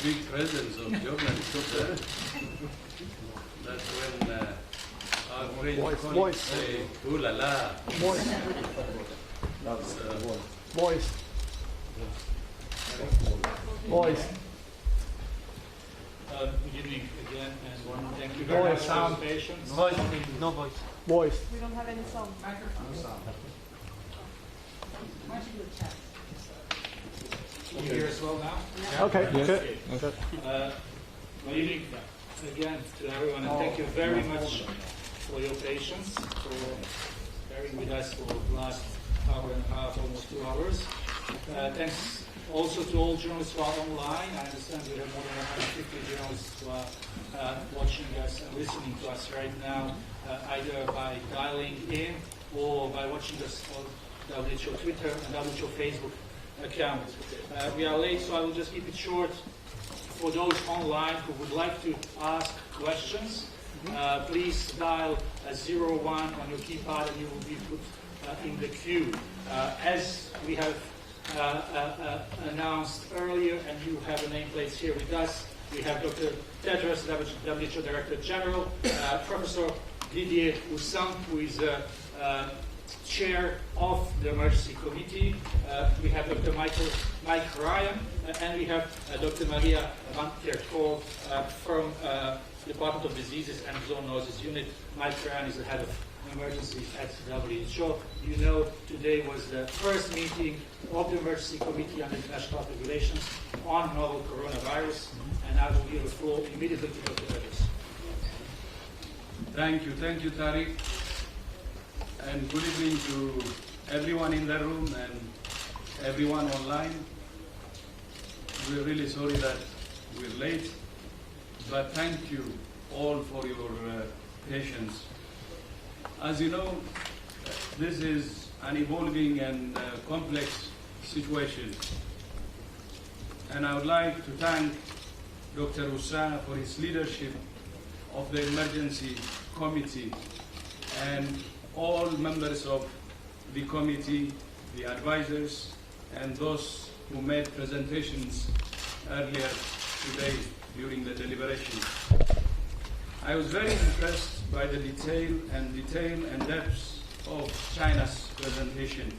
big presence of journalists there. That's when our French colleagues say, ooh la la. Voice. Good evening again, and thank you very much for your patience. No voice. Voice. We don't have any sound. Microphone. Why don't you do a chat? Can you hear us well now? Yeah. Okay, Yes. good. Good evening again to everyone, and thank you very much for your patience, for bearing with us for the last hour and a half, almost 2 hours. Thanks also to all journalists who are online. I understand we have more than 150 journalists who are watching us and listening to us right now, either by dialing in or by watching us on WHO Twitter and WHO Facebook account. We are late, so I will just keep it short. For those online who would like to ask questions, please dial 01 on your keypad and you will be put in the queue. As we have announced earlier, and you have the nameplates here with us, we have Dr. Tedros, WHO Director General, Professor Didier Houssin, who is Chair of the Emergency Committee. We have Dr. Mike Ryan, and we have Dr. Maria van der Kolk from Department of Diseases and Zoonoses Unit. Mike Ryan is the head of emergencies at WHO. You know, today was the first meeting of the Emergency Committee on International Health Regulations on novel coronavirus, and I will give the floor immediately to Dr. Tedros. Thank you, Tariq. And good evening to everyone in the room and everyone online. We're really sorry that we're late, but thank you all for your patience. As you know, this is an evolving and complex situation. And I would like to thank Dr. Houssin for his leadership of the Emergency Committee and all members of the committee, the advisors, and those who made presentations earlier today during the deliberations. I was very impressed by the detail and depth of China's presentation.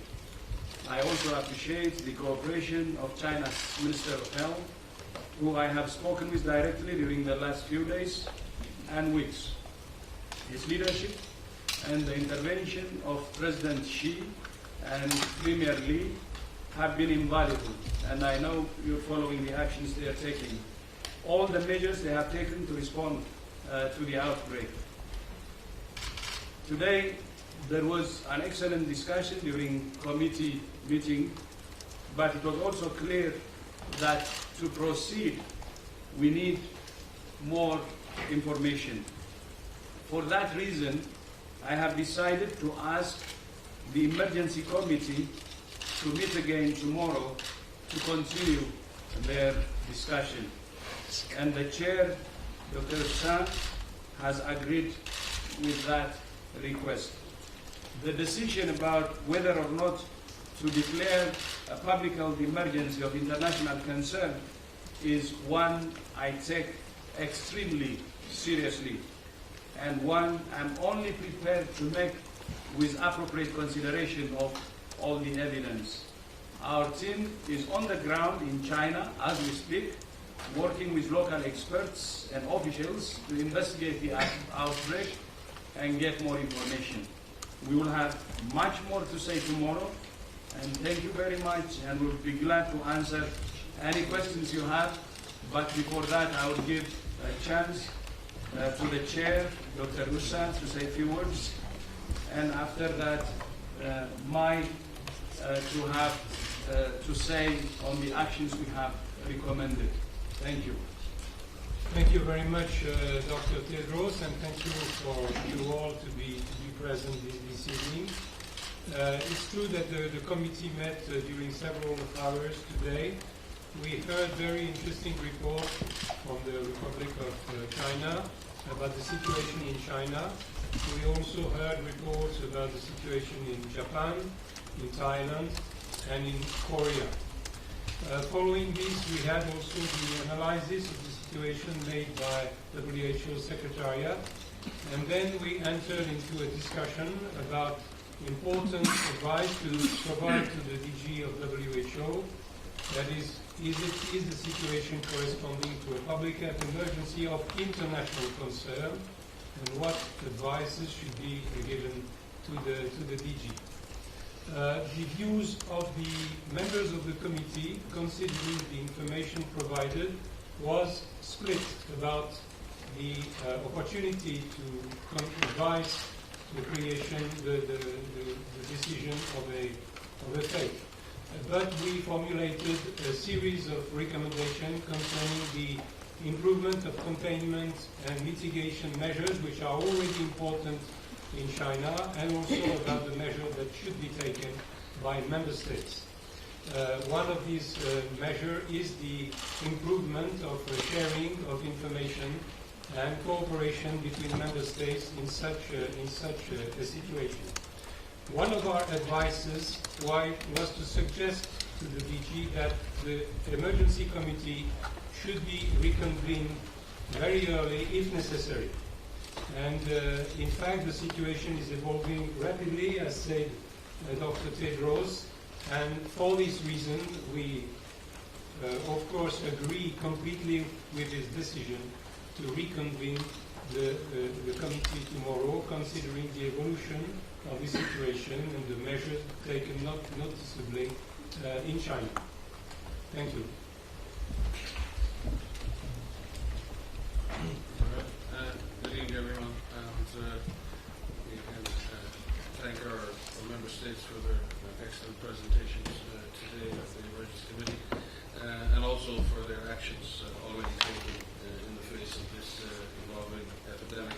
I also appreciate the cooperation of China's Minister of Health, who I have spoken with directly during the last few days and weeks. His leadership and the intervention of President Xi and Premier Li have been invaluable, and I know you're following the actions they are taking. All the measures they have taken to respond to the outbreak. Today, there was an excellent discussion during committee meeting, but it was also clear that to proceed, we need more information. For that reason, I have decided to ask the Emergency Committee to meet again tomorrow to continue their discussion. And the Chair, Dr. Houssin, has agreed with that request. The decision about whether or not to declare a public health emergency of international concern is one I take extremely seriously, and one I'm only prepared to make with appropriate consideration of all the evidence. Our team is on the ground in China as we speak, working with local experts and officials to investigate the outbreak and get more information. We will have much more to say tomorrow, and thank you very much, and we'll be glad to answer any questions you have. But before that, I will give a chance to the Chair, Dr. Houssin, to say a few words, and after that, Mike to have to say on the actions we have recommended. Thank you. Thank you very much, Dr. Tedros, and thank you for you all to be present this evening. It's true that the committee met during several hours today. We heard very interesting reports from the Republic of China about the situation in China. We also heard reports about the situation in Japan, in Thailand, and in Korea. Following this, we had also the analysis of the situation made by WHO Secretariat, and then we entered into a discussion about important advice to provide to the DG of WHO. That is the situation corresponding to a public health emergency of international concern, and what advices should be given to the DG. The views of the members of the committee, considering the information provided, was split about the opportunity to advise the creation, the decision of a PHEIC. But we formulated a series of recommendations concerning the improvement of containment and mitigation measures, which are already important in China, and also about the measures that should be taken by member states. One of these measures is the improvement of sharing of information and cooperation between member states in such a situation. One of our advices was to suggest to the DG that the emergency committee should be reconvened very early if necessary. And in fact, the situation is evolving rapidly, as said Dr. Tedros, and for this reason, we of course agree completely with his decision to reconvene the committee tomorrow, considering the evolution of the situation and the measures taken not noticeably in China. Thank you. Good evening, everyone, and we can thank our member states for their excellent presentations today at the Emergency Committee, and also for their actions already taken in the face of this evolving epidemic.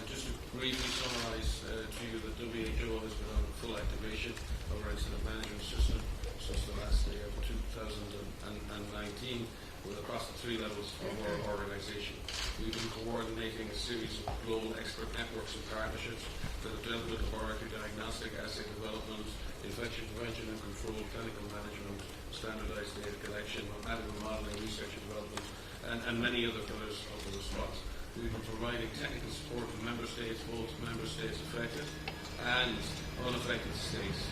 Just to briefly summarise to you that WHO has been on full activation of our incident management system since the last day of 2019, with across the three levels of our organisation. We've been coordinating a series of global expert networks and partnerships that have dealt with laboratory diagnostic, assay development, infection prevention and control, clinical management, standardised data collection, medical modelling, research and development, and many other pillars of the response. We've been providing technical support to member states, both member states affected and unaffected states.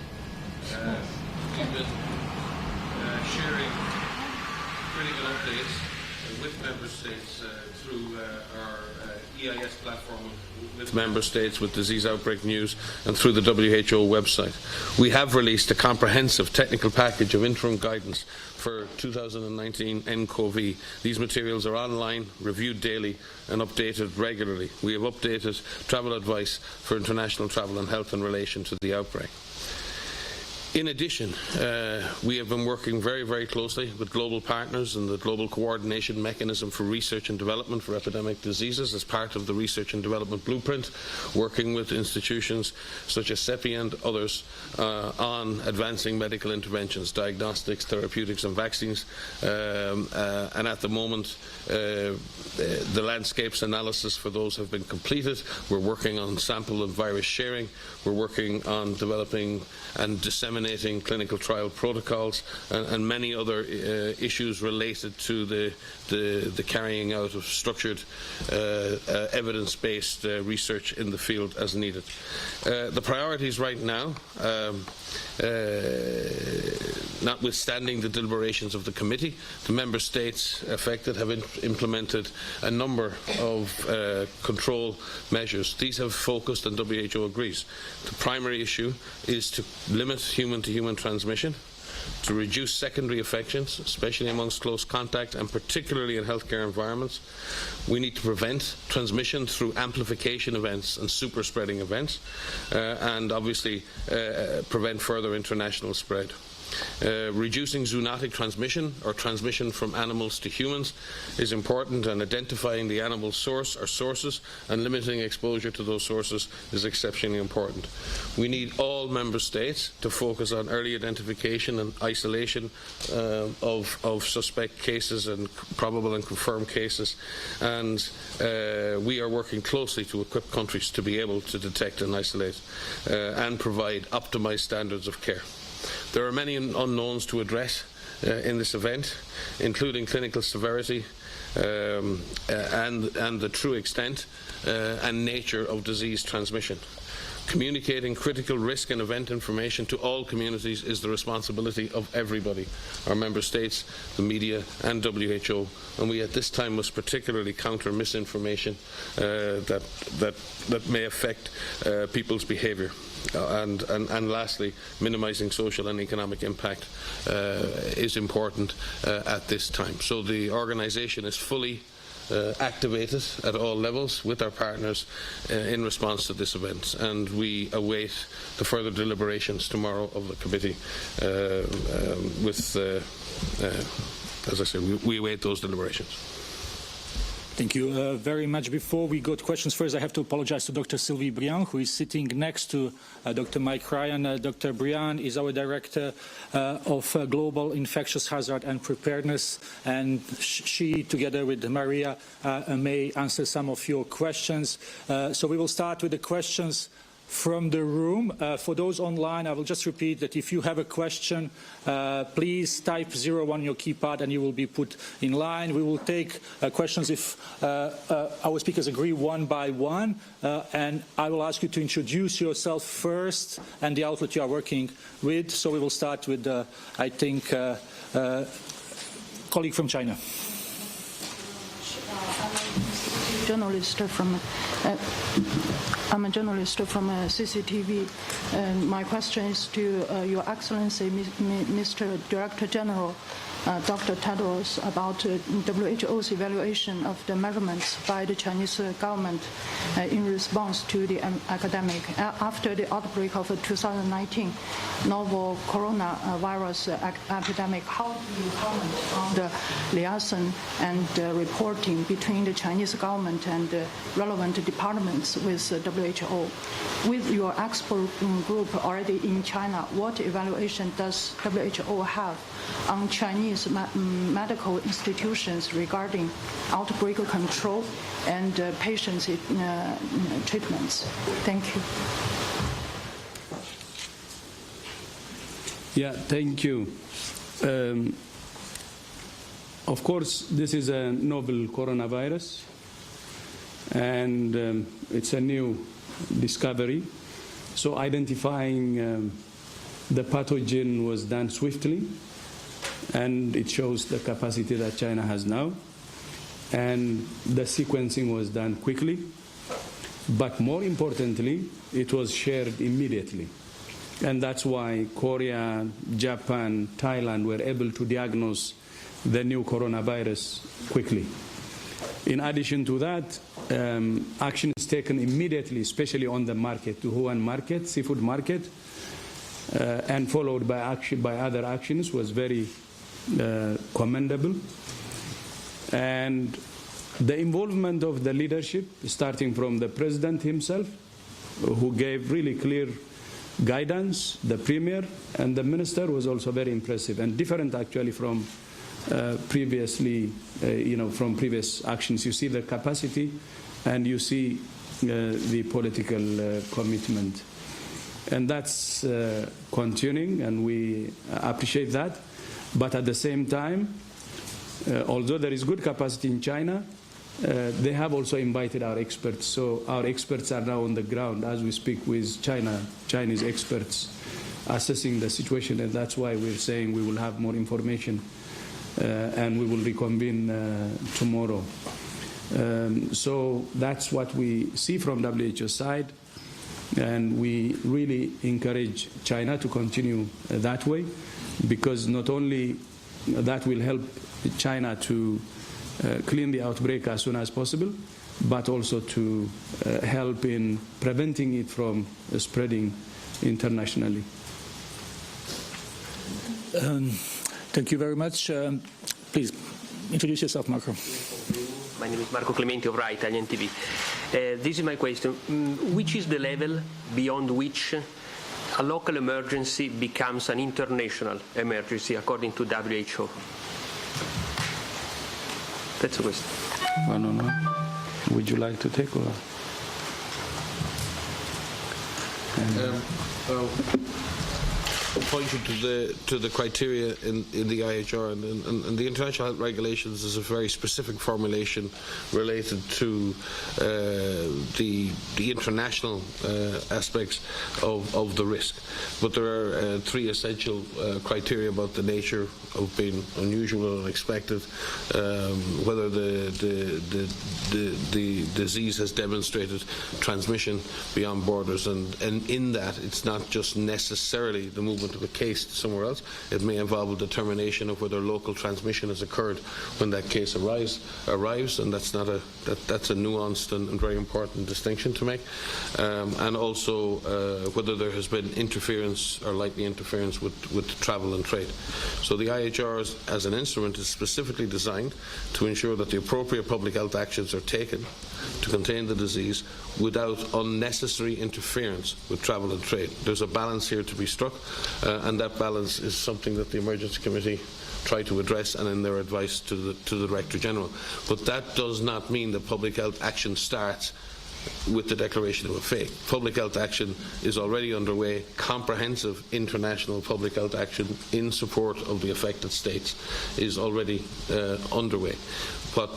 We've been sharing critical updates with member states through our EIS platform with member states with disease outbreak news and through the WHO website. We have released a comprehensive technical package of interim guidance for 2019 nCoV. These materials are online, reviewed daily and updated regularly. We have updated travel advice for international travel and health in relation to the outbreak. In addition, we have been working very, very closely with global partners and the Global Coordination Mechanism for Research and Development for Epidemic Diseases as part of the Research and Development Blueprint, working with institutions such as CEPI and others on advancing medical interventions, diagnostics, therapeutics and vaccines. And at the moment, the landscapes analysis for those have been completed. We're working on sample and virus sharing. We're working on developing and disseminating clinical trial protocols and many other issues related to the carrying out of structured evidence-based research in the field as needed. The priorities right now, notwithstanding the deliberations of the committee, the member states affected have implemented a number of control measures. These have focused, and WHO agrees, the primary issue is to limit human-to-human transmission, to reduce secondary infections, especially amongst close contact and particularly in healthcare environments. We need to prevent transmission through amplification events and super spreading events, and obviously prevent further international spread. Reducing zoonotic transmission or transmission from animals to humans is important, and identifying the animal source or sources and limiting exposure to those sources is exceptionally important. We need all member states to focus on early identification and isolation of suspect cases and probable and confirmed cases, and we are working closely to equip countries to be able to detect and isolate and provide optimised standards of care. There are many unknowns to address in this event, including clinical severity and the true extent and nature of disease transmission. Communicating critical risk and event information to all communities is the responsibility of everybody, our member states, the media and WHO, and we at this time must particularly counter misinformation that may affect people's behaviour. And lastly, minimising social and economic impact is important at this time. So the organisation is fully activated at all levels with our partners in response to this event, and we await the further deliberations tomorrow of the committee as I said, we await those deliberations. Thank you very much. Before we go to questions, first I have to apologize to Dr. Sylvie Briand, who is sitting next to Dr. Mike Ryan. Dr. Briand is our Director of Global Infectious Hazard and Preparedness, and she, together with Maria, may answer some of your questions. So we will start with the questions from the room. For those online, I will just repeat that if you have a question, please type 0 on your keypad and you will be put in line. We will take questions if our speakers agree one by one, and I will ask you to introduce yourself first and the outlet you are working with. So we will start with, I think, colleague from China. I'm a journalist from CCTV. My question is to Your Excellency, Mr. Director General, Dr. Tedros, about WHO's evaluation of the measurements by the Chinese government in response to the epidemic. After the outbreak of 2019 novel coronavirus epidemic, how do you comment on the liaison and reporting between the Chinese government and relevant departments with WHO? With your expert group already in China, what evaluation does WHO have on Chinese medical institutions regarding outbreak control and patient treatments? Thank you. Yeah, thank you. Of course, this is a novel coronavirus, and it's a new discovery. So identifying the pathogen was done swiftly, and it shows the capacity that China has now. And the sequencing was done quickly, but more importantly, it was shared immediately. And that's why Korea, Japan, Thailand were able to diagnose the new coronavirus quickly. In addition to that, action is taken immediately, especially on the market, the Wuhan market, seafood market, and followed by other actions was very commendable. And the involvement of the leadership, starting from the president himself, who gave really clear guidance, the premier and the minister, was also very impressive and different actually from previously, from previous actions. You see the capacity and you see the political commitment. And that's continuing, and we appreciate that. But at the same time, although there is good capacity in China, they have also invited our experts. So our experts are now on the ground as we speak with Chinese experts assessing the situation, and that's why we're saying we will have more information and we will reconvene tomorrow. So that's what we see from WHO side, and we really encourage China to continue that way, because not only that will help China to clean the outbreak as soon as possible, but also to help in preventing it from spreading internationally. Thank you very much. Please introduce yourself, Marco. My name is Marco Clementi of RAI Italian TV. This is my question. Which is the level beyond which a local emergency becomes an international emergency according to WHO? That's the question. I don't know. Would you like to take over? Well, pointed to the criteria in the IHR, and the international health regulations is a very specific formulation related to the international aspects of the risk. But there are three essential criteria about the nature of being unusual or unexpected, whether the disease has demonstrated transmission beyond borders, and in that it's not just necessarily the movement of a case to somewhere else. It may involve a determination of whether local transmission has occurred when that case arrives, and that's a nuanced and very important distinction to make. And also whether there has been interference or likely interference with travel and trade. So the IHR as an instrument is specifically designed to ensure that the appropriate public health actions are taken to contain the disease without unnecessary interference with travel and trade. There's a balance here to be struck, and that balance is something that the Emergency Committee try to address and in their advice to the Director General. But that does not mean that public health action starts with the declaration of a PHEIC. Public health action is already underway. Comprehensive international public health action in support of the affected states is already underway. What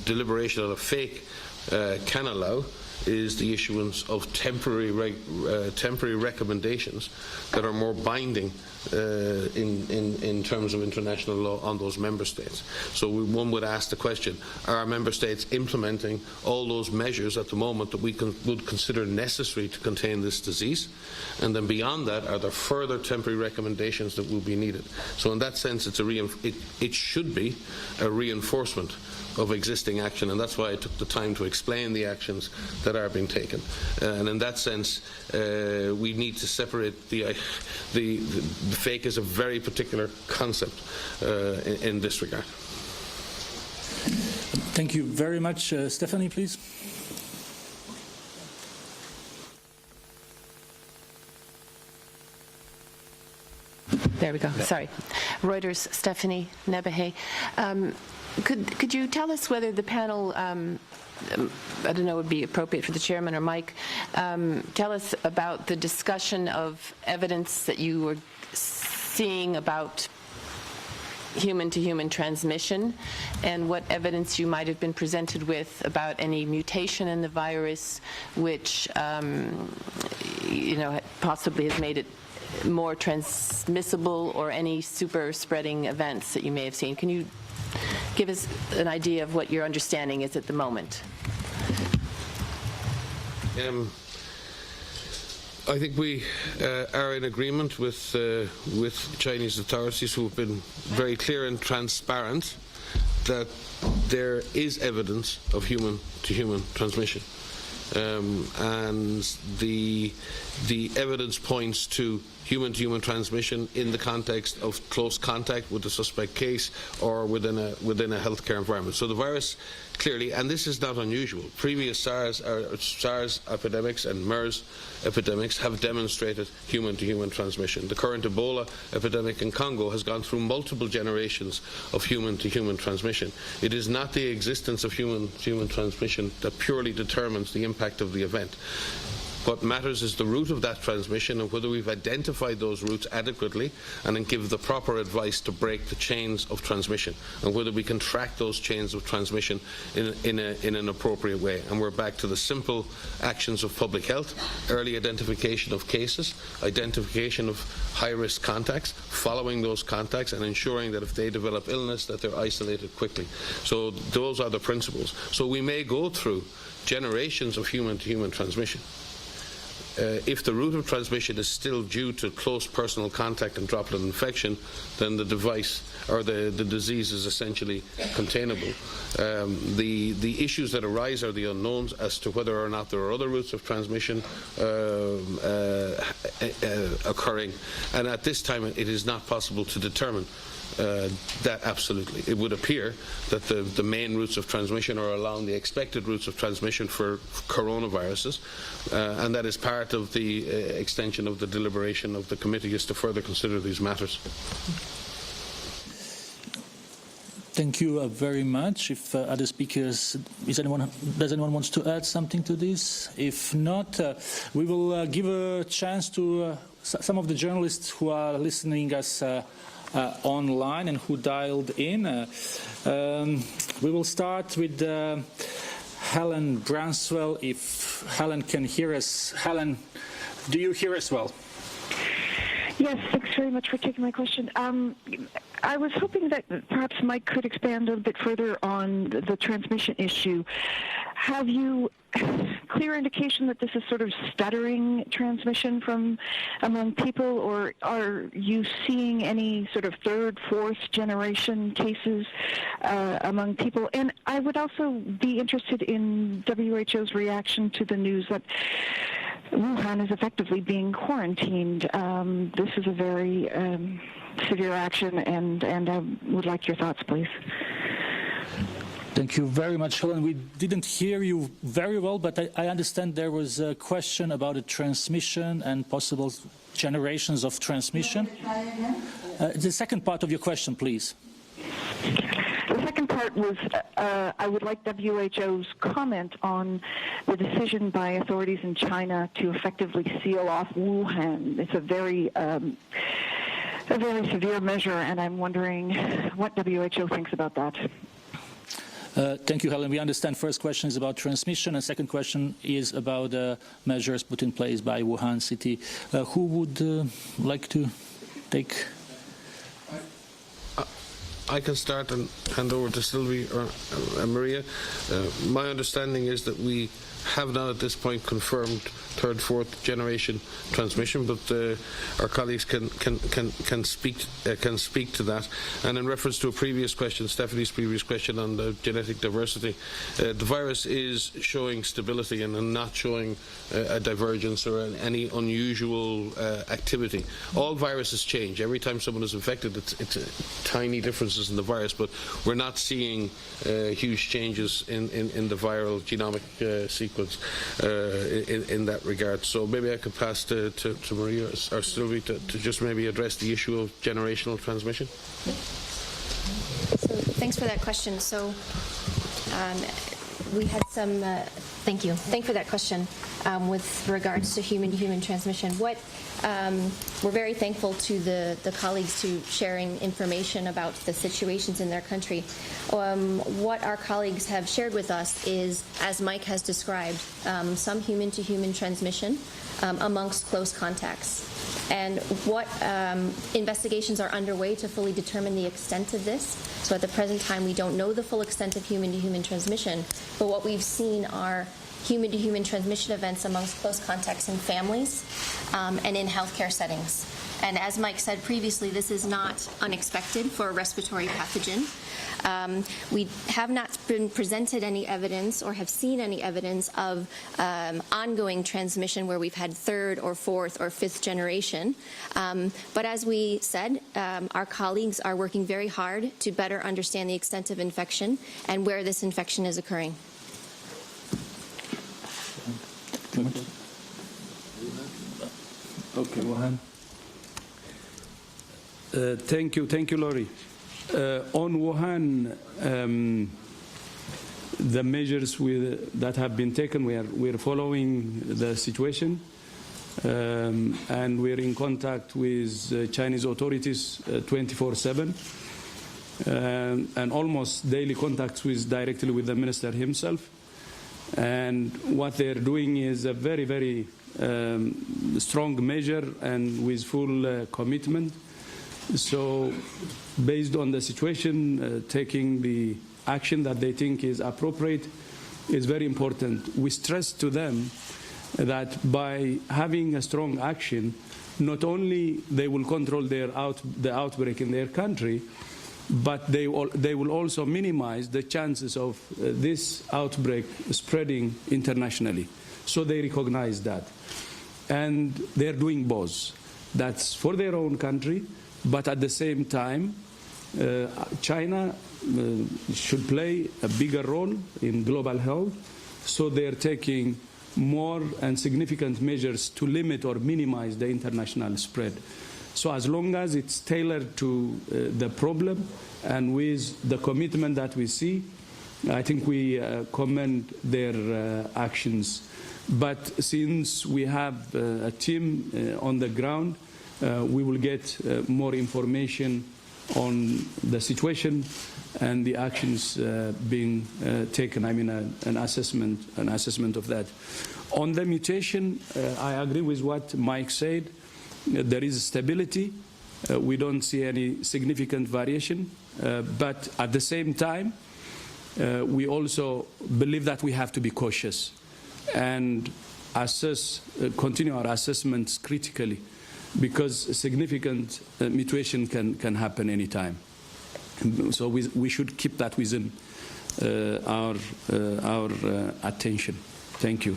deliberation on a PHEIC can allow is the issuance of temporary recommendations that are more binding in terms of international law on those member states. So one would ask the question, are our member states implementing all those measures at the moment that we would consider necessary to contain this disease? And then beyond that, are there further temporary recommendations that will be needed? So in that sense, it should be a reinforcement of existing action, and that's why I took the time to explain the actions that are being taken. And in that sense, we need to separate the PHEIC is a very particular concept in this regard. Thank you very much. Stephanie, please. There we go. Sorry. Reuters, Stephanie Nebehe. Could you tell us whether the panel, I don't know, would be appropriate for the chairman or Mike, tell us about the discussion of evidence that you were seeing about human-to-human transmission, and what evidence you might have been presented with about any mutation in the virus which, possibly has made it more transmissible, or any super spreading events that you may have seen. Can you give us an idea of what your understanding is at the moment? I think we are in agreement with Chinese authorities, who have been very clear and transparent that there is evidence of human-to-human transmission. And the evidence points to human-to-human transmission in the context of close contact with the suspect case or within a healthcare environment. So the virus clearly, and this is not unusual, previous SARS epidemics and MERS epidemics have demonstrated human-to-human transmission. The current Ebola epidemic in Congo has gone through multiple generations of human-to-human transmission. It is not the existence of human-to-human transmission that purely determines the impact of the event. What matters is the route of that transmission, and whether we've identified those routes adequately and then give the proper advice to break the chains of transmission, and whether we can track those chains of transmission in an appropriate way. And we're back to the simple actions of public health: early identification of cases, identification of high-risk contacts, following those contacts, and ensuring that if they develop illness, that they're isolated quickly. So those are the principles. So we may go through generations of human-to-human transmission. If the route of transmission is still due to close personal contact and droplet infection, then the device or the disease is essentially containable. The issues that arise are the unknowns as to whether or not there are other routes of transmission occurring, and at this time it is not possible to determine that absolutely. It would appear that the main routes of transmission are along the expected routes of transmission for coronaviruses, and that is part of the extension of the deliberation of the committee, is to further consider these matters. Thank you very much. If other speakers, does anyone wants to add something to this? If not, we will give a chance to some of the journalists who are listening us online and who dialed in. We will start with Helen Branswell. If Helen can hear us. Helen, do you hear us well? Yes, thanks very much for taking my question. I was hoping that perhaps Mike could expand a little bit further on the transmission issue. Have you clear indication that this is sort of stuttering transmission from among people, or are you seeing any sort of third, fourth generation cases among people? And I would also be interested in WHO's reaction to the news that Wuhan is effectively being quarantined. This is a very severe action, and I would like your thoughts, please. Thank you very much, Helen. We didn't hear you very well, but I understand there was a question about the transmission and possible generations of transmission. The second part of your question, please. The second part was I would like WHO's comment on the decision by authorities in China to effectively seal off Wuhan. It's a very severe measure, and I'm wondering what WHO thinks about that. Thank you, Helen. We understand first question is about transmission, and second question is about measures put in place by Wuhan city. Who would like to take? I can start and hand over to Sylvie or Maria. My understanding is that we have now at this point confirmed third, fourth generation transmission, but our colleagues can speak to that. And in reference to a previous question, Stephanie's previous question on the genetic diversity, the virus is showing stability and not showing a divergence or any unusual activity. All viruses change. Every time someone is infected, it's tiny differences in the virus, but we're not seeing huge changes in the viral genomic sequence in that regard. So maybe I could pass to Maria or Sylvie to just maybe address the issue of generational transmission. So thanks for that question. So we had some, thank you for that question with regards to human-to-human transmission. We're very thankful to the colleagues to sharing information about the situations in their country. What our colleagues have shared with us is, as Mike has described, some human-to-human transmission amongst close contacts. And what investigations are underway to fully determine the extent of this. So at the present time, we don't know the full extent of human-to-human transmission, but what we've seen are human-to-human transmission events amongst close contacts in families and in healthcare settings. And as Mike said previously, this is not unexpected for a respiratory pathogen. We have not been presented any evidence or have seen any evidence of ongoing transmission where we've had third or fourth or fifth generation. But as we said, our colleagues are working very hard to better understand the extent of infection and where this infection is occurring. Okay, Wuhan. Thank you, Laurie. On Wuhan, the measures that have been taken, we're following the situation, and we're in contact with Chinese authorities 24/7, and almost daily contacts directly with the minister himself. And what they're doing is a very, very strong measure and with full commitment. So based on the situation, taking the action that they think is appropriate is very important. We stress to them that by having a strong action, not only they will control the outbreak in their country, but they will also minimize the chances of this outbreak spreading internationally. So they recognize that. And they're doing both. That's for their own country, but at the same time, China should play a bigger role in global health. So they're taking more and significant measures to limit or minimize the international spread. So as long as it's tailored to the problem and with the commitment that we see, I think we commend their actions. But since we have a team on the ground, we will get more information on the situation and the actions being taken. I mean, an assessment of that. On the mutation, I agree with what Mike said. There is stability. We don't see any significant variation. But at the same time, we also believe that we have to be cautious and continue our assessments critically, because significant mutation can happen anytime. So we should keep that within our attention. Thank you.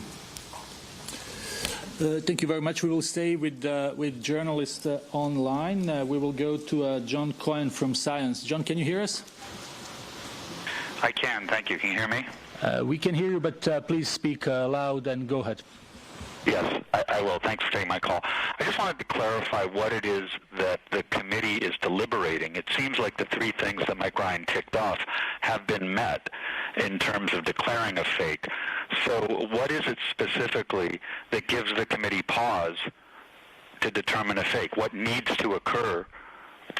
Thank you very much. We will stay with journalists online. We will go to John Cohen from Science. John, can you hear us? I can. Thank you. Can you hear me? We can hear you, but please speak loud and go ahead. Yes, I will. Thanks for taking my call. I just wanted to clarify what it is that the committee is deliberating. It seems like the three things that Mike Ryan ticked off have been met in terms of declaring a fake. So what is it specifically that gives the committee pause to determine a fake? What needs to occur?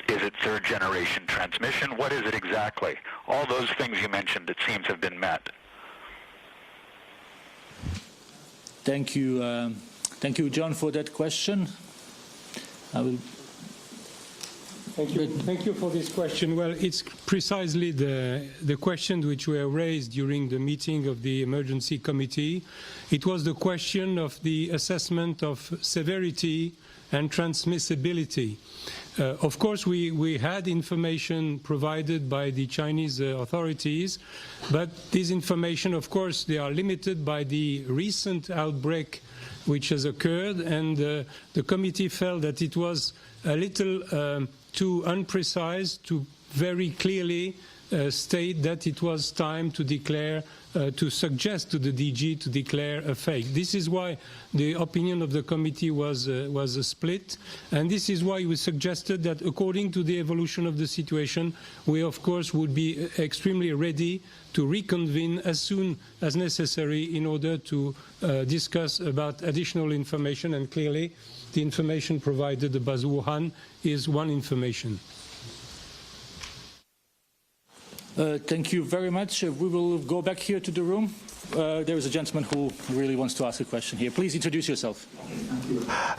Is it third-generation transmission? What is it exactly? All those things you mentioned, it seems, have been met. Thank you, John, for that question. Thank you for this question. Well, it's precisely the question which were raised during the meeting of the emergency committee. It was the question of the assessment of severity and transmissibility. Of course, we had information provided by the Chinese authorities, but this information, of course, they are limited by the recent outbreak which has occurred, and the committee felt that it was a little too unprecise to very clearly state that it was time to declare, to suggest to the DG to declare a fake. This is why the opinion of the committee was a split, and this is why we suggested that according to the evolution of the situation, we of course would be extremely ready to reconvene as soon as necessary in order to discuss about additional information, and clearly the information provided about Wuhan is one information. Thank you very much. We will go back here to the room. There is a gentleman who really wants to ask a question here. Please introduce yourself.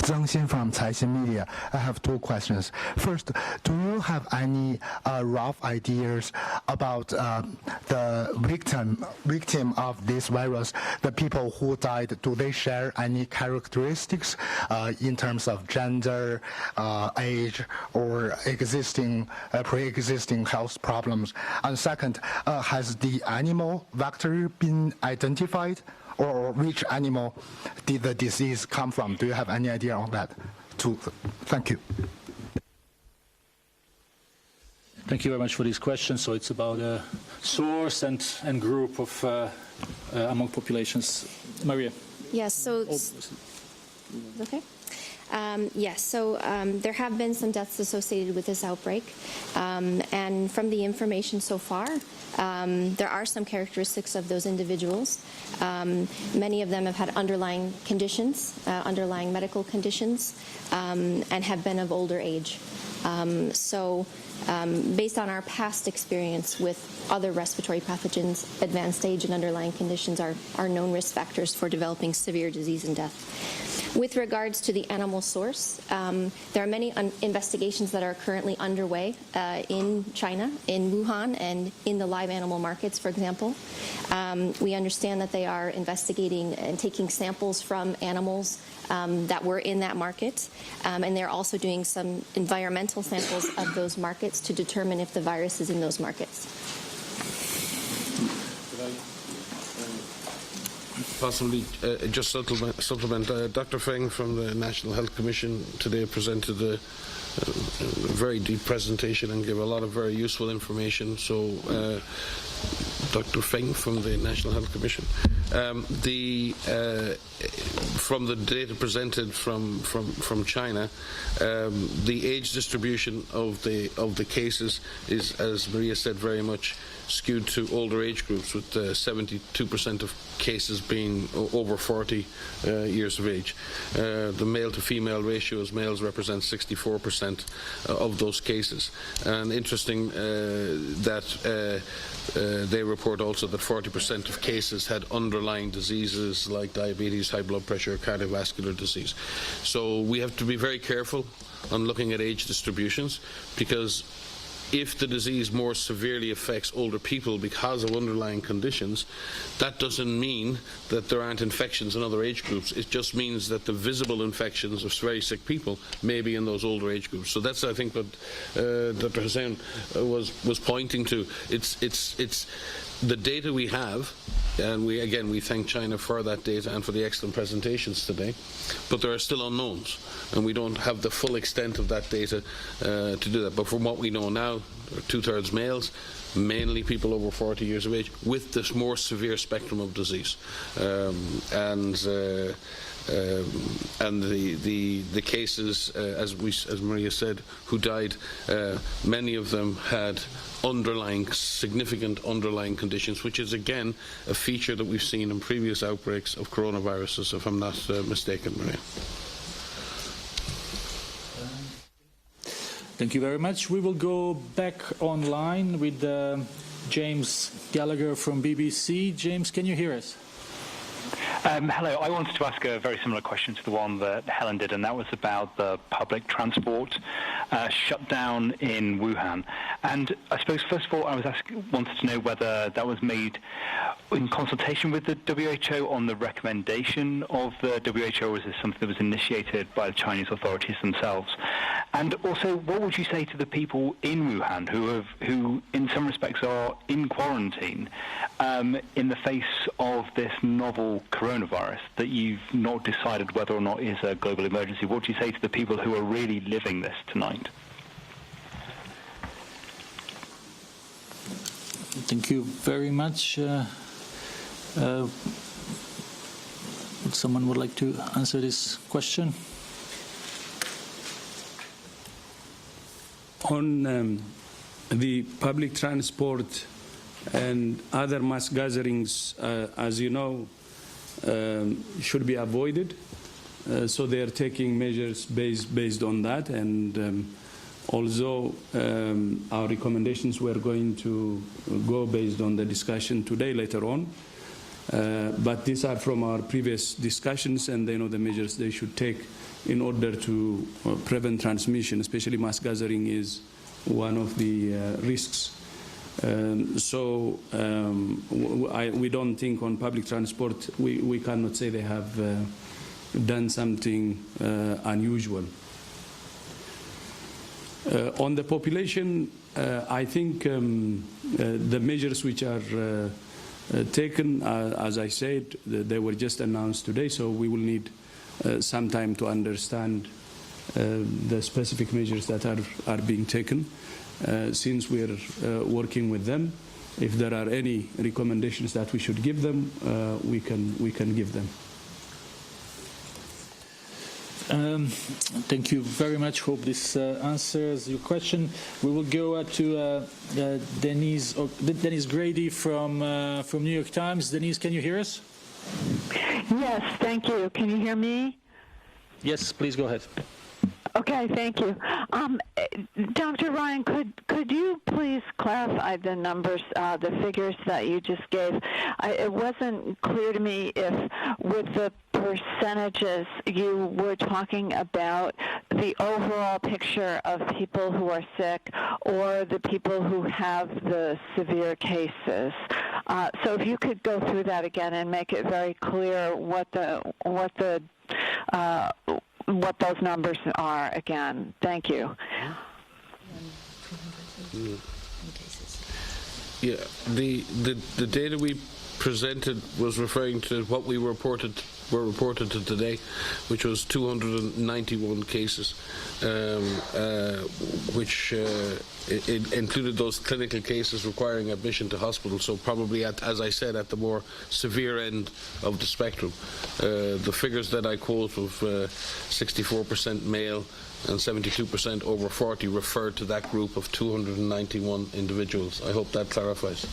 Zhang Xin from Caixin Media. I have two questions. First, do you have any rough ideas about the victim of this virus, the people who died? Do they share any characteristics in terms of gender, age, or pre-existing health problems? And second, has the animal vector been identified, or which animal did the disease come from? Do you have any idea on that? Thank you. Thank you very much for these questions. So it's about a source and group of among populations. Maria. Yes. So. Okay. Yes, so there have been some deaths associated with this outbreak, and from the information so far, there are some characteristics of those individuals. Many of them have had underlying conditions, underlying medical conditions, and have been of older age. Based on our past experience with other respiratory pathogens, advanced age and underlying conditions are known risk factors for developing severe disease and death. With regards to the animal source, there are many investigations that are currently underway in China, in Wuhan, and in the live animal markets, for example. We understand that they are investigating and taking samples from animals that were in that market, and they're also doing some environmental samples of those markets to determine if the virus is in those markets. Possibly just supplement. Dr. Feng from the National Health Commission today presented a very deep presentation and gave a lot of very useful information. So Dr. Feng from the National Health Commission. From the data presented from China, the age distribution of the cases is, as Maria said, very much skewed to older age groups, with 72% of cases being over 40 years of age. The male to female ratio as males represent 64% of those cases. And interesting that they report also that 40% of cases had underlying diseases like diabetes, high blood pressure, cardiovascular disease. So we have to be very careful on looking at age distributions, because if the disease more severely affects older people because of underlying conditions, that doesn't mean that there aren't infections in other age groups. It just means that the visible infections of very sick people may be in those older age groups. So that's, I think, what Dr. Hussain was pointing to. It's the data we have, and we thank China for that data and for the excellent presentations today, but there are still unknowns, and we don't have the full extent of that data to do that. But from what we know now, there are 2/3 males, mainly people over 40 years of age, with this more severe spectrum of disease. And the cases, as Maria said, who died, many of them had significant underlying conditions, which is again a feature that we've seen in previous outbreaks of coronaviruses, if I'm not mistaken, Maria. Thank you very much. We will go back online with James Gallagher from BBC. James, can you hear us? Hello. I wanted to ask a very similar question to the one that Helen did, and that was about the public shutdown in Wuhan. And I suppose, first of all, I wanted to know whether that was made in consultation with the WHO on the recommendation of the WHO, or is this something that was initiated by the Chinese authorities themselves? And also, what would you say to the people in Wuhan who in some respects are in quarantine in the face of this novel coronavirus that you've not decided whether or not is a global emergency? What do you say to the people who are really living this tonight? Thank you very much. Someone would like to answer this question? On the public transport and other mass gatherings, as you know, should be avoided. So they are taking measures based on that. And although our recommendations were going to go based on the discussion today later on, but these are from our previous discussions, and they know the measures they should take in order to prevent transmission, especially mass gathering is one of the risks. We don't think on public transport, we cannot say they have done something unusual. On the population, I think the measures which are taken, as I said, they were just announced today, so we will need some time to understand the specific measures that are being taken. Since we are working with them, if there are any recommendations that we should give them, we can give them. Thank you very much. Hope this answers your question. We will go to Denise Grady from New York Times. Denise, can you hear us? Yes, thank you. Can you hear me? Yes, please go ahead. Okay, thank you. Dr. Ryan, could you please clarify the numbers, the figures that you just gave? It wasn't clear to me if with the percentages you were talking about the overall picture of people who are sick or the people who have the severe cases. So if you could go through that again and make it very clear what those numbers are again. Thank you. Yeah, the data we presented was referring to what we were reported to today, which was 291 cases, which it included those clinical cases requiring admission to hospital. So probably, as I said, at the more severe end of the spectrum. The figures that I quote of 64% male and 72% over 40 referred to that group of 291 individuals. I hope that clarifies.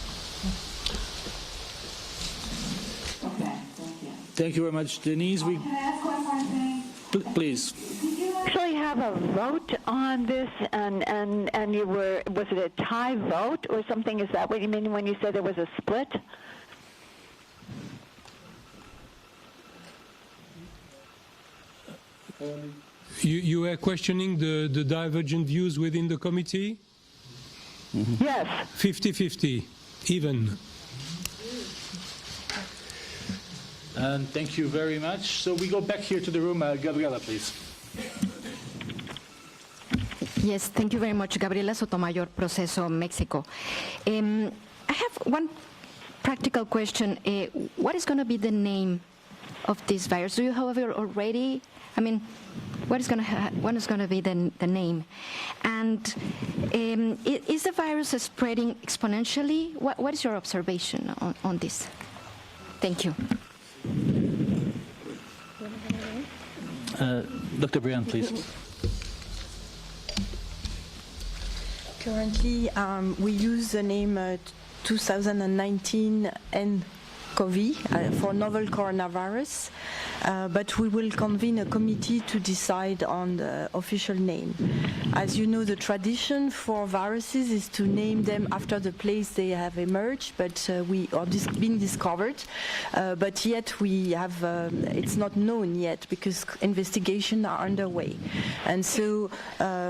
Thank you very much, Denise. Can I ask one more thing? Please. Did you actually have a vote on this, and was it a tie vote or something? Is that what you mean when you said there was a split? You are questioning the divergent views within the committee? Mm-hmm. Yes. 50-50, even. And thank you very much. So we go back here to the room. Gabriela, please. Yes, thank you very much. Gabriela Sotomayor, Proceso, Mexico. I have one practical question. What is going to be the name of this virus? Do you, however, already? I mean, what is going to be the name? And is the virus spreading exponentially? What is your observation on this? Thank you. Dr. Brian, please. Currently, we use the name 2019 nCoV for novel coronavirus, but we will convene a committee to decide on the official name. As you know, the tradition for viruses is to name them after the place they have emerged, but been discovered. But yet we have it's not known yet because investigations are underway, and so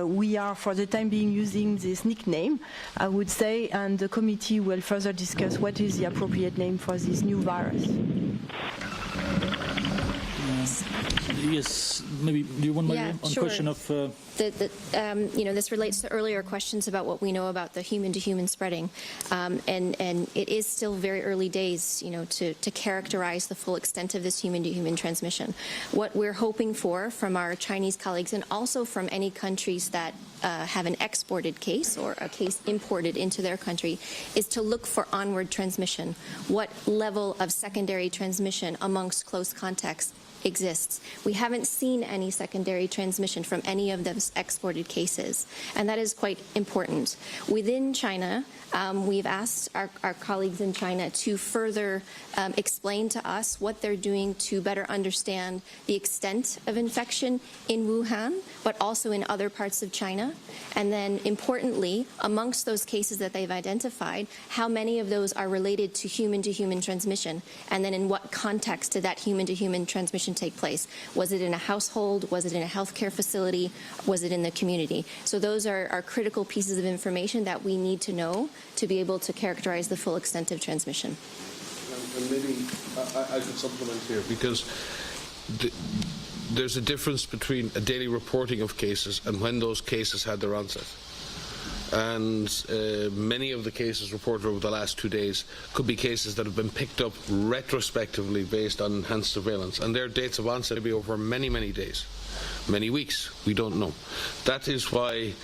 we are for the time being using this nickname, I would say, and the committee will further discuss what is the appropriate name for this new virus. Yes, maybe do you want to on sure. question of this relates to earlier questions about what we know about the human-to-human spreading, and it is still very early days, to characterize the full extent of this human-to-human transmission. What we're hoping for from our Chinese colleagues and also from any countries that have an exported case or a case imported into their country is to look for onward transmission. What level of secondary transmission amongst close contacts exists? We haven't seen any secondary transmission from any of those exported cases, and that is quite important. Within China, we've asked our colleagues in China to further explain to us what they're doing to better understand the extent of infection in Wuhan, but also in other parts of China. And then, importantly, amongst those cases that they've identified, how many of those are related to human-to-human transmission, and then in what context did that human-to-human transmission take place? Was it in a household? Was it in a healthcare facility? Was it in the community? So those are critical pieces of information that we need to know to be able to characterize the full extent of transmission. And maybe I could supplement here, because there's a difference between a daily reporting of cases and when those cases had their onset. And many of the cases reported over the last 2 days could be cases that have been picked up retrospectively based on enhanced surveillance. And their dates of onset will be over many, many days, many weeks. We don't know. That is why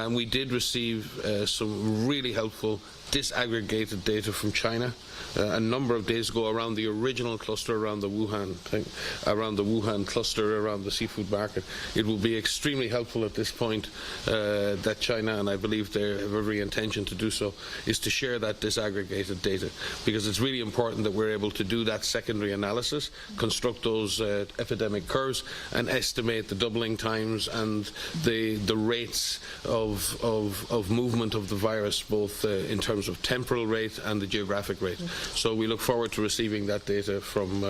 we did receive some really helpful disaggregated data from China a number of days ago around the original cluster around the Wuhan cluster around the seafood market. It will be extremely helpful at this point that China, and I believe they have every intention to do so, is to share that disaggregated data, because it's really important that we're able to do that secondary analysis, construct those epidemic curves, and estimate the doubling times and the rates of movement of the virus, both in terms of temporal rate and the geographic rate. So we look forward to receiving that data from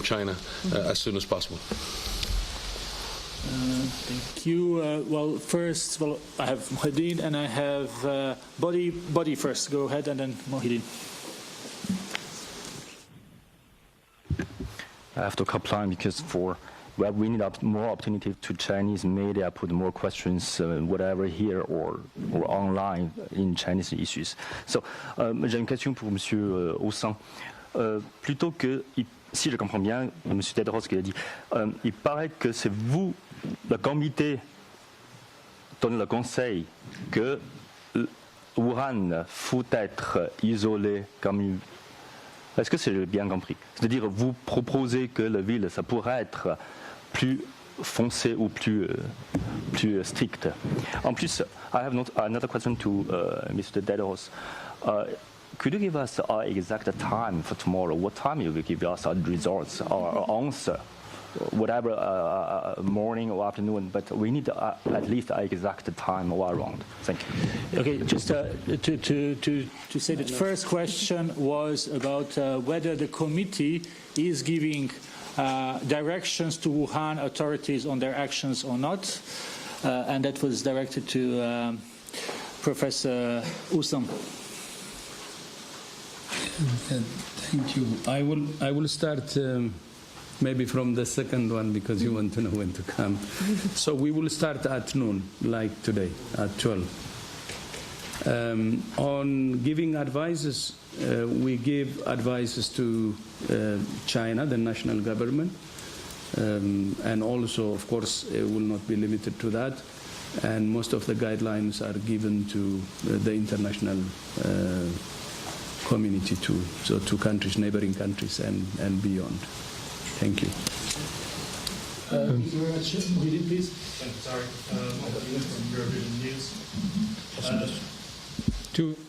China as soon as possible. Thank you. Well, first, I have Mohideen and I have Body first. Go ahead, and then Mohideen. I have to comply because we need more opportunity to Chinese media put more questions, whatever here or online in Chinese issues. So, j'ai une question pour Monsieur Hossan. plutôt que, si je comprends bien, M. Tedros qui a dit, il paraît que c'est vous, le comité, donne le conseil que Wuhan faut être isolé comme une... Est-ce que c'est bien compris? C'est-à-dire, vous proposez que la ville, ça pourrait être plus foncé ou plus strict. En plus, I have another question to Mr. Tedros. Could you give us our exact time for tomorrow? What time you will give us our results or answer? Whatever, morning or afternoon, but we need at least an exact time or around. Thank you. Okay, just to say that first question was about whether the committee is giving directions to Wuhan authorities on their actions or not, and that was directed to Professor Usam. Thank you. I will start maybe from the second one because you want to know when to come. So we will start at noon, like today, at 12. On giving advices, we give advices to China, the national government, and also, of course, it will not be limited to that. And most of the guidelines are given to the international community too, so to countries, neighboring countries, and beyond. Thank you. Reading, please. Sorry, from European News.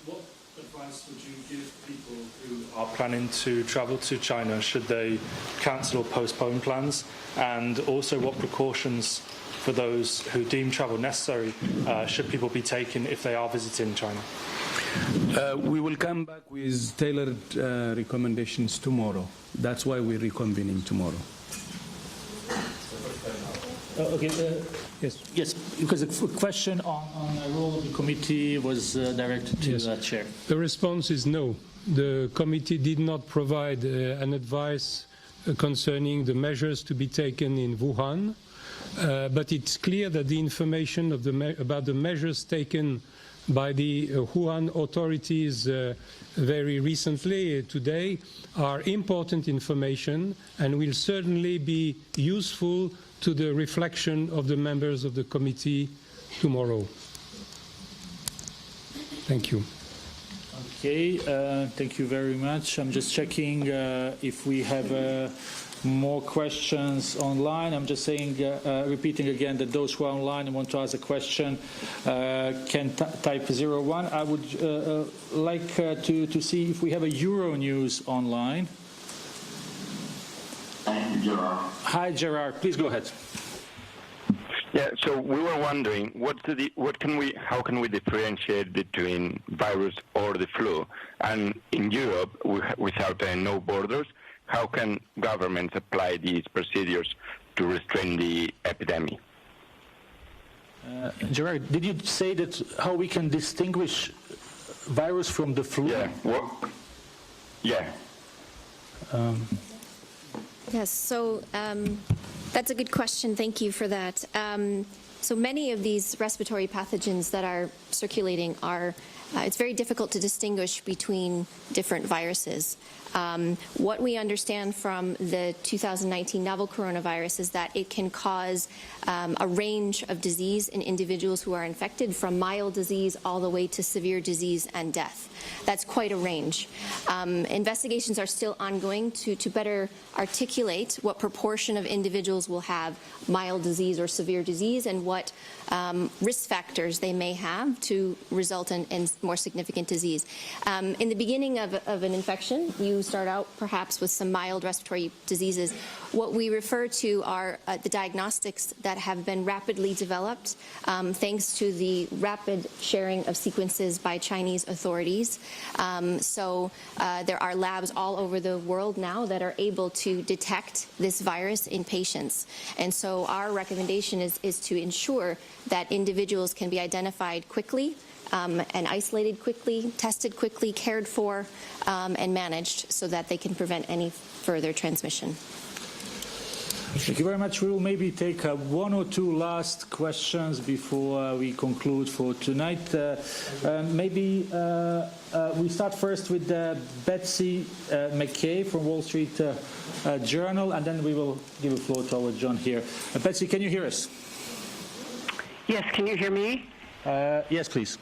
What advice would you give people who are planning to travel to China should they cancel or postpone plans? And also, what precautions for those who deem travel necessary should people be taking if they are visiting China? We will come back with tailored recommendations tomorrow. That's why we're reconvening tomorrow. Okay. Yes. Because the question on the role of the committee was directed to the chair. The response is no. The committee did not provide an advice concerning the measures to be taken in Wuhan, but it's clear that the information about the measures taken by the Wuhan authorities very recently, today, are important information and will certainly be useful to the reflection of the members of the committee tomorrow. Thank you. Okay, thank you very much. I'm just checking if we have more questions online. I'm just saying, repeating again that those who are online and want to ask a question can type 01. I would like to see if we have a Euronews online. Thank you, Gerard. Hi, Gerard. Please go ahead. Yeah, so we were wondering, how can we differentiate between virus or the flu? And in Europe, without no borders, how can governments apply these procedures to restrain the epidemic? Gerard, did you say that how we can distinguish virus from the flu? Yeah. Yes, so that's a good question. Thank you for that. So many of these respiratory pathogens that are circulating are, it's very difficult to distinguish between different viruses. What we understand from the 2019 novel coronavirus is that it can cause a range of disease in individuals who are infected, from mild disease all the way to severe disease and death. That's quite a range. Investigations are still ongoing to better articulate what proportion of individuals will have mild disease or severe disease and what risk factors they may have to result in more significant disease. In the beginning of an infection, you start out perhaps with some mild respiratory diseases. What we refer to are the diagnostics that have been rapidly developed thanks to the rapid sharing of sequences by Chinese authorities. So there are labs all over the world now that are able to detect this virus in patients. And so our recommendation is to ensure that individuals can be identified quickly and isolated quickly, tested quickly, cared for, and managed so that they can prevent any further transmission. Thank you very much. We will maybe take one or two last questions before we conclude for tonight. Maybe we start first with Betsy McKay from Wall Street Journal, and then we will give the floor to our John here. Betsy, can you hear us? Yes, can you hear me? Yes, please.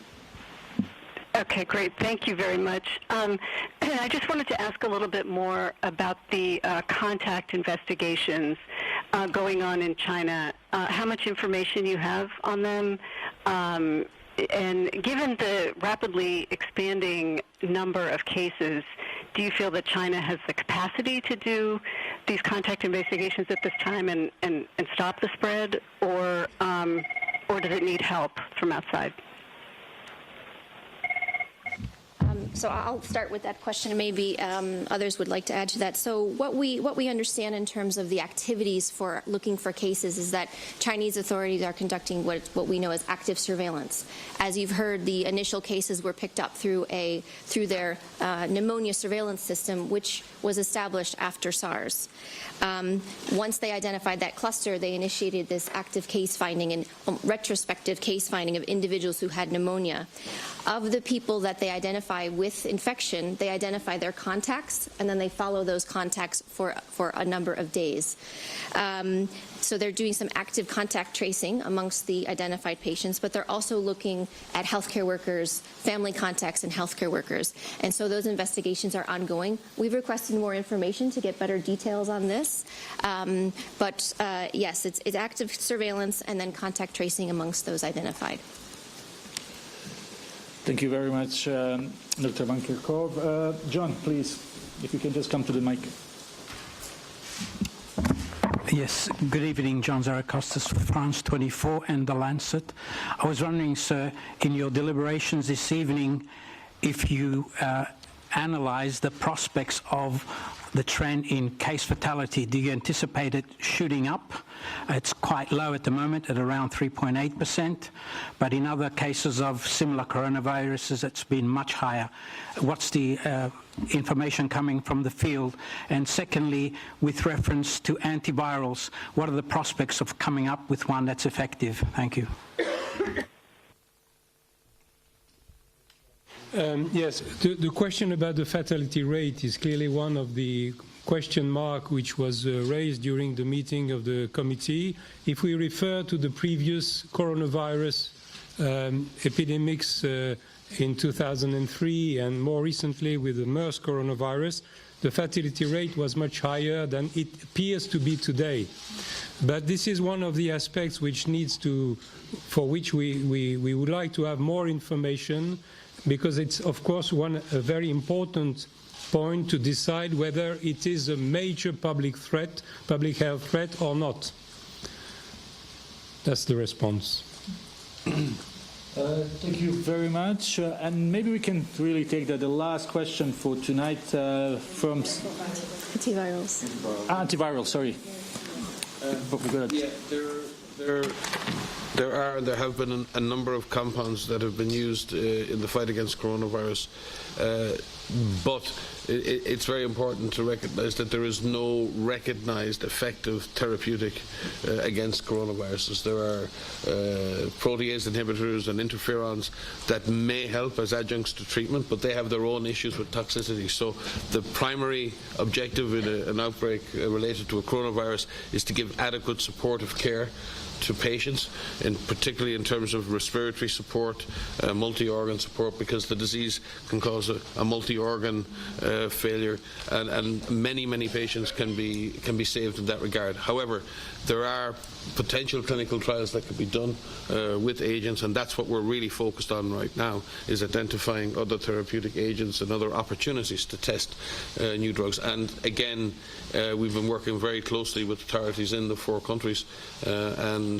Okay, great. Thank you very much. I just wanted to ask a little bit more about the contact investigations going on in China, how much information you have on them, and given the rapidly expanding number of cases, do you feel that China has the capacity to do these contact investigations at this time and stop the spread, or does it need help from outside? So I'll start with that question, and maybe others would like to add to that. So what we understand in terms of the activities for looking for cases is that Chinese authorities are conducting what we know as active surveillance. As you've heard, the initial cases were picked up through their pneumonia surveillance system, which was established after SARS. Once they identified that cluster, they initiated this active case finding and retrospective case finding of individuals who had pneumonia. Of the people that they identify with infection, they identify their contacts, and then they follow those contacts for a number of days. So they're doing some active contact tracing amongst the identified patients, but they're also looking at healthcare workers, family contacts, and healthcare workers. And so those investigations are ongoing. We've requested more information to get better details on this. But yes, it's active surveillance and then contact tracing amongst those identified. Thank you very much, Dr. Van Kerkhove. John, please, if you can just come to the mic. Yes, good evening, John Zarakostas for France 24 and The Lancet. I was wondering, sir, in your deliberations this evening, if you analyze the prospects of the trend in case fatality. Do you anticipate it shooting up? It's quite low at the moment at around 3.8%, but in other cases of similar coronaviruses, it's been much higher. What's the information coming from the field? And secondly, with reference to antivirals, what are the prospects of coming up with one that's effective? Thank you. Yes, the question about the fatality rate is clearly one of the question mark which was raised during the meeting of the committee. If we refer to the previous coronavirus epidemics in 2003 and more recently with the MERS coronavirus, the fatality rate was much higher than it appears to be today. But this is one of the aspects which needs to, for which we would like to have more information, because it's, of course, a very important point to decide whether it is a major public health threat or not. That's the response. Thank you very much. And maybe we can really take the last question for tonight from... Antivirals. Antiviral, sorry. There have been a number of compounds that have been used in the fight against coronavirus, but it's very important to recognize that there is no recognized effective therapeutic against coronaviruses. There are protease inhibitors and interferons that may help as adjuncts to treatment, but they have their own issues with toxicity. So the primary objective in an outbreak related to a coronavirus is to give adequate supportive care to patients, and particularly in terms of respiratory support, multi-organ support, because the disease can cause a multi-organ failure, and many patients can be saved in that regard. However, there are potential clinical trials that could be done with agents, and that's what we're really focused on right now, is identifying other therapeutic agents and other opportunities to test new drugs. And again, we've been working very closely with authorities in the 4 countries, and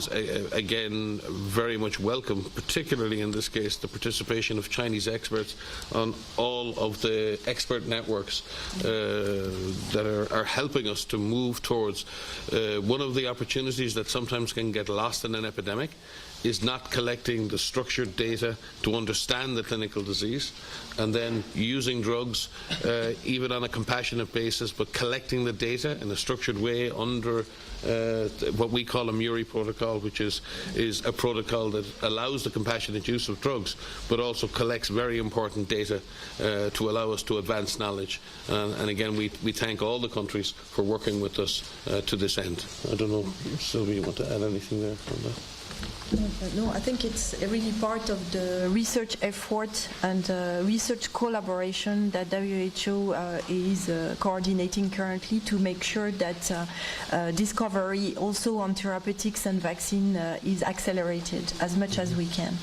again, very much welcome, particularly in this case, the participation of Chinese experts on all of the expert networks that are helping us to move towards one of the opportunities that sometimes can get lost in an epidemic is not collecting the structured data to understand the clinical disease, and then using drugs, even on a compassionate basis, but collecting the data in a structured way under what we call a Muri protocol, which is a protocol that allows the compassionate use of drugs, but also collects very important data to allow us to advance knowledge. And again, we thank all the countries for working with us to this end. I don't know, Sylvia, you want to add anything there on that? No, I think it's really part of the research effort and research collaboration that WHO is coordinating currently to make sure that discovery also on therapeutics and vaccine is accelerated as much as we can.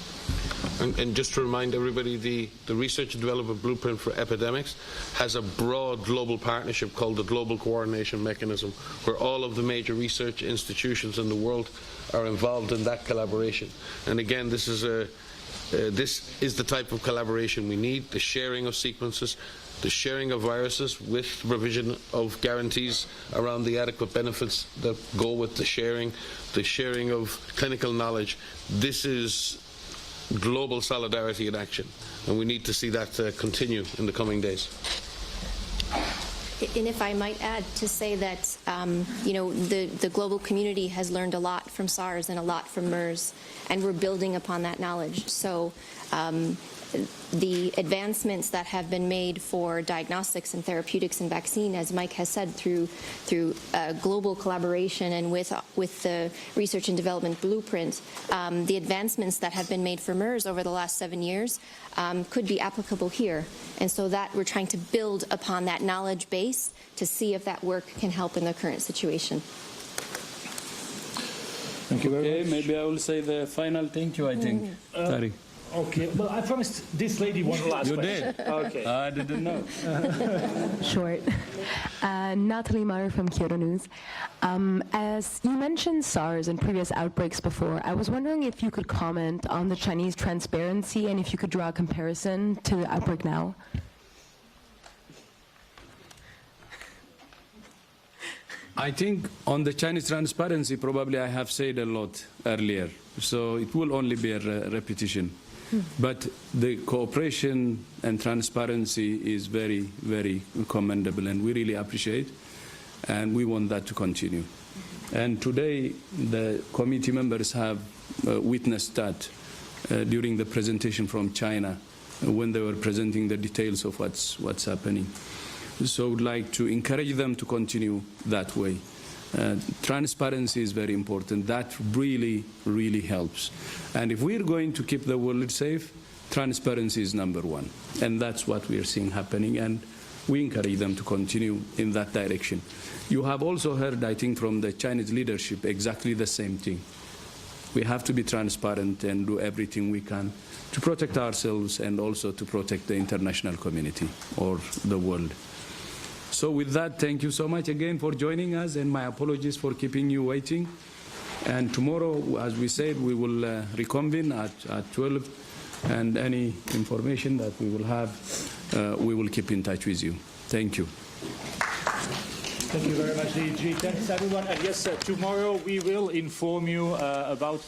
And just to remind everybody, the Research and Development Blueprint for Epidemics has a broad global partnership called the Global Coordination Mechanism, where all of the major research institutions in the world are involved in that collaboration. And again, this is the type of collaboration we need: the sharing of sequences, the sharing of viruses with the provision of guarantees around the adequate benefits that go with the sharing of clinical knowledge. This is global solidarity in action, and we need to see that continue in the coming days. And if I might add to say that, the global community has learned a lot from SARS and a lot from MERS, and we're building upon that knowledge. So the advancements that have been made for diagnostics and therapeutics and vaccine, as Mike has said, through global collaboration and with the research and development blueprint, the advancements that have been made for MERS over the last 7 years could be applicable here. And so that we're trying to build upon that knowledge base to see if that work can help in the current situation. Thank you very much. Maybe I will say the final thank you, I think. Tari. Okay, well, I promised this lady one last question. You did? Okay. I didn't know. Short. Natalie Meyer from Kyoto News. As you mentioned SARS and previous outbreaks before, I was wondering if you could comment on the Chinese transparency and if you could draw a comparison to the outbreak now. I think on the Chinese transparency, probably I have said a lot earlier, so it will only be a repetition. But the cooperation and transparency is very, very commendable, and we really appreciate, and we want that to continue. And today, the committee members have witnessed that during the presentation from China, when they were presenting the details of what's happening. So I would like to encourage them to continue that way. Transparency is very important. That really, really helps. And if we're going to keep the world safe, transparency is number one. And that's what we are seeing happening. And we encourage them to continue in that direction. You have also heard, I think, from the Chinese leadership exactly the same thing. We have to be transparent and do everything we can to protect ourselves and also to protect the international community or the world. So with that, thank you so much again for joining us, and my apologies for keeping you waiting. And tomorrow, as we said, we will reconvene at 12, and any information that we will have, we will keep in touch with you. Thank you. Thank you very much, DG. Thanks, everyone. And yes, tomorrow we will inform you about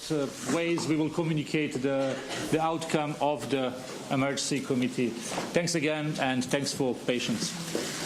ways we will communicate the outcome of the emergency committee. Thanks again, and thanks for patience.